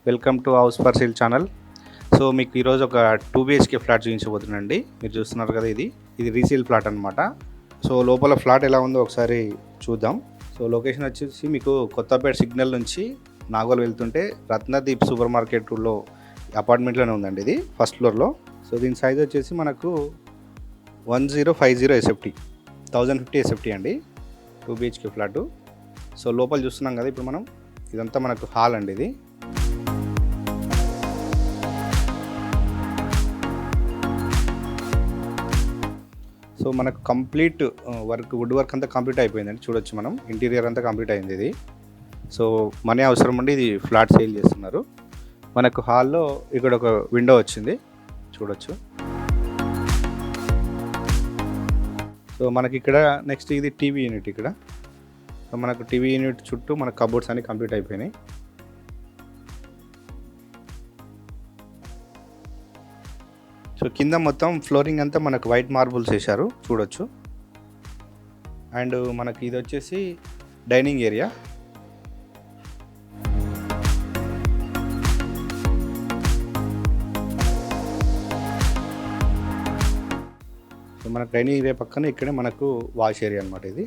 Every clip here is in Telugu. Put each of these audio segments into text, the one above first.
Welcome to house for sale channel. So మీకు ఈరోజు ఒక 2 BHK ఫ్లాట్ చూపించబోతున్నానండి. మీరు చూస్తున్నారు కదా, ఇది రీసేల్ ఫ్లాట్ అనమాట. సో లోపల ఫ్లాట్ ఎలా ఉందో ఒకసారి చూద్దాం. సో లొకేషన్ వచ్చేసి మీకు కొత్తపేట సిగ్నల్ నుంచి నాగోల్ వెళ్తుంటే రత్నదీప్ సూపర్ మార్కెట్లో అపార్ట్మెంట్లోనే ఉందండి. ఇది ఫస్ట్ ఫ్లోర్లో. సో దీని సైజ్ వచ్చేసి మనకు 1050 SFT 1050 SFT అండి, 2 BHK ఫ్లాటు. సో లోపల చూస్తున్నాం కదా ఇప్పుడు మనం, ఇదంతా మనకు హాల్ అండి. ఇది సో మనకు కంప్లీట్ వుడ్ వర్క్ అంతా కంప్లీట్ అయిపోయిందండి. చూడొచ్చు మనం, ఇంటీరియర్ అంతా కంప్లీట్ అయింది ఇది. సో మనీ అవసరం అండి, ఇది ఫ్లాట్ సేల్ చేస్తున్నారు. మనకు హాల్లో ఇక్కడ ఒక విండో వచ్చింది, చూడొచ్చు. సో మనకి ఇక్కడ నెక్స్ట్ ఇది టీవీ యూనిట్. ఇక్కడ సో మనకు టీవీ యూనిట్ చుట్టూ మన కబోర్డ్స్ అన్ని కంప్లీట్ అయిపోయినాయి. సో కింద మొత్తం ఫ్లోరింగ్ అంతా మనకు వైట్ మార్బుల్స్ వేశారు, చూడొచ్చు. అండ్ మనకి ఇది వచ్చేసి డైనింగ్ ఏరియా. సో మనకు డైనింగ్ ఏరియా పక్కన ఇక్కడే మనకు వాష్ ఏరియా అనమాట. ఇది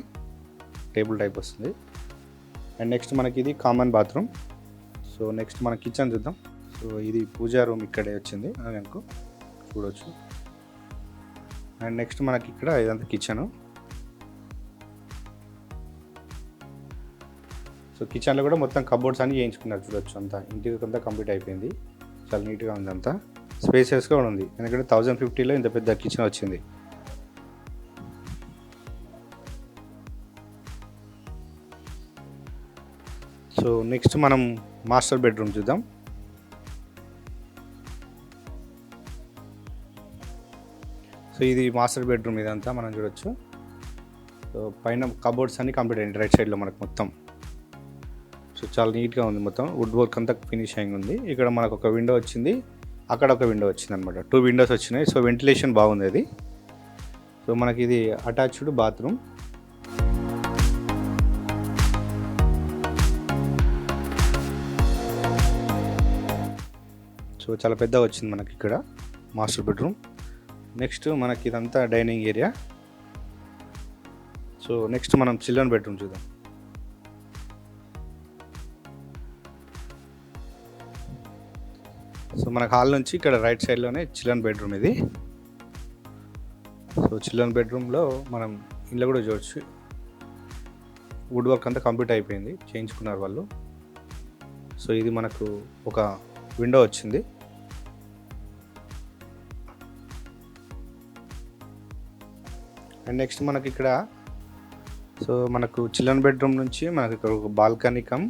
టేబుల్ టైప్ వస్తుంది. అండ్ నెక్స్ట్ మనకి ఇది కామన్ బాత్రూమ్. సో నెక్స్ట్ మన కిచెన్ చూద్దాం. సో ఇది పూజా రూమ్ ఇక్కడే వచ్చింది అని అనుకో, చూడవచ్చు. అండ్ నెక్స్ట్ మనకి ఇక్కడ ఇదంతా కిచెను. సో కిచెన్లో కూడా మొత్తం కబోర్డ్స్ అన్ని చేయించుకున్నారు, చూడొచ్చు. అంతా ఇంటీరియర్ అంతా కంప్లీట్ అయిపోయింది, చాలా నీట్గా ఉంది, అంతా స్పేసియస్గా ఉంది. ఎందుకంటే 1050లో ఇంత పెద్ద కిచెన్ వచ్చింది. సో నెక్స్ట్ మనం మాస్టర్ బెడ్రూమ్ చూద్దాం. సో ఇది మాస్టర్ బెడ్రూమ్, ఇదంతా మనం చూడొచ్చు. సో పైన కబోర్డ్స్ అన్ని కంప్లీట్ అయ్యింది రైట్ సైడ్లో మనకు మొత్తం. సో చాలా నీట్గా ఉంది, మొత్తం వుడ్ వర్క్ అంతా ఫినిషింగ్ ఉంది. ఇక్కడ మనకు ఒక విండో వచ్చింది, అక్కడ ఒక విండో వచ్చింది అనమాట. 2 విండోస్ వచ్చినాయి. సో వెంటిలేషన్ బాగుంది అది. సో మనకి ఇది అటాచ్డ్ బాత్రూమ్. సో చాలా పెద్దగా వచ్చింది మనకి ఇక్కడ మాస్టర్ బెడ్రూమ్. నెక్స్ట్ మనకి ఇదంతా డైనింగ్ ఏరియా. సో నెక్స్ట్ మనం చిల్డ్రన్ బెడ్రూమ్ చూద్దాం. సో మనకు హాల్ నుంచి ఇక్కడ రైట్ సైడ్లోనే చిల్డ్రన్ బెడ్రూమ్ ఇది. సో చిల్డ్రన్ బెడ్రూమ్లో మనం ఇంట్లో కూడా చూడవచ్చు. వుడ్ వర్క్ అంతా కంప్లీట్ అయిపోయింది, చేయించుకున్నారు వాళ్ళు. సో ఇది మనకు ఒక విండో వచ్చింది. అండ్ నెక్స్ట్ మనకి ఇక్కడ సో మనకు చిల్డ్రన్ బెడ్రూమ్ నుంచి మనకి ఇక్కడ ఒక బాల్కనీ కమ్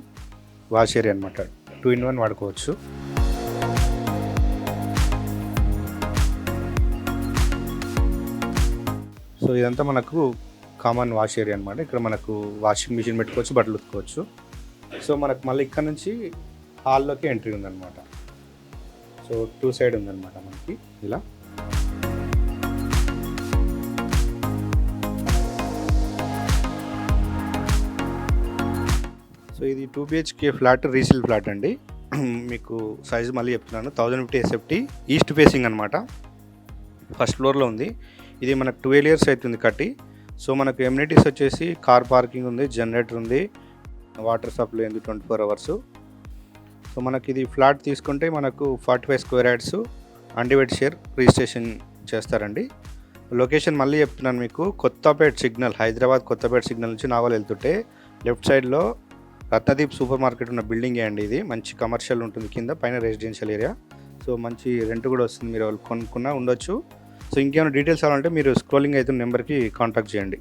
వాష్ ఏరియా అనమాట. 2 in 1 వాడుకోవచ్చు. సో ఇదంతా మనకు కామన్ వాష్ ఏరియా అనమాట. ఇక్కడ మనకు వాషింగ్ మిషన్ పెట్టుకోవచ్చు, బట్టలు ఉతుకోవచ్చు. సో మనకు మళ్ళీ ఇక్కడ నుంచి హాల్లోకి ఎంట్రీ ఉందన్నమాట. సో 2 సైడ్ ఉందన్నమాట మనకి ఇలా. సో ఇది 2 BHK ఫ్లాట్, రీసేల్ ఫ్లాట్ అండి. మీకు సైజు మళ్ళీ చెప్తున్నాను, 1050 SFT, ఈస్ట్ ఫేసింగ్ అనమాట. ఫస్ట్ ఫ్లోర్లో ఉంది. ఇది మనకు 12 years అవుతుంది కట్టి. సో మనకు ఎమ్యూనిటీస్ వచ్చేసి కార్ పార్కింగ్ ఉంది, జనరేటర్ ఉంది, వాటర్ సప్లై ఉంది 24 hours. సో మనకి ఇది ఫ్లాట్ తీసుకుంటే మనకు 45 square yards undivided share registration చేస్తారండి. లొకేషన్ మళ్ళీ చెప్తున్నాను మీకు, కొత్తపేట సిగ్నల్, హైదరాబాద్ కొత్తపేట సిగ్నల్ నుంచి నాగోల్ వెళ్తుంటే లెఫ్ట్ సైడ్లో రత్నదీప్ సూపర్ మార్కెట్ ఉన్న బిల్డింగే అండి. ఇది మంచి కమర్షియల్ ఉంటుంది, కింద పైన రెసిడెన్షియల్ ఏరియా. సో మంచి రెంట్ కూడా వస్తుంది, మీరు వాళ్ళు కొనుక్కున్నా ఉండొచ్చు. సో ఇంకేమైనా డీటెయిల్స్ కావాలంటే మీరు స్క్రోలింగ్ అవుతున్న నెంబర్కి కాంటాక్ట్ చేయండి.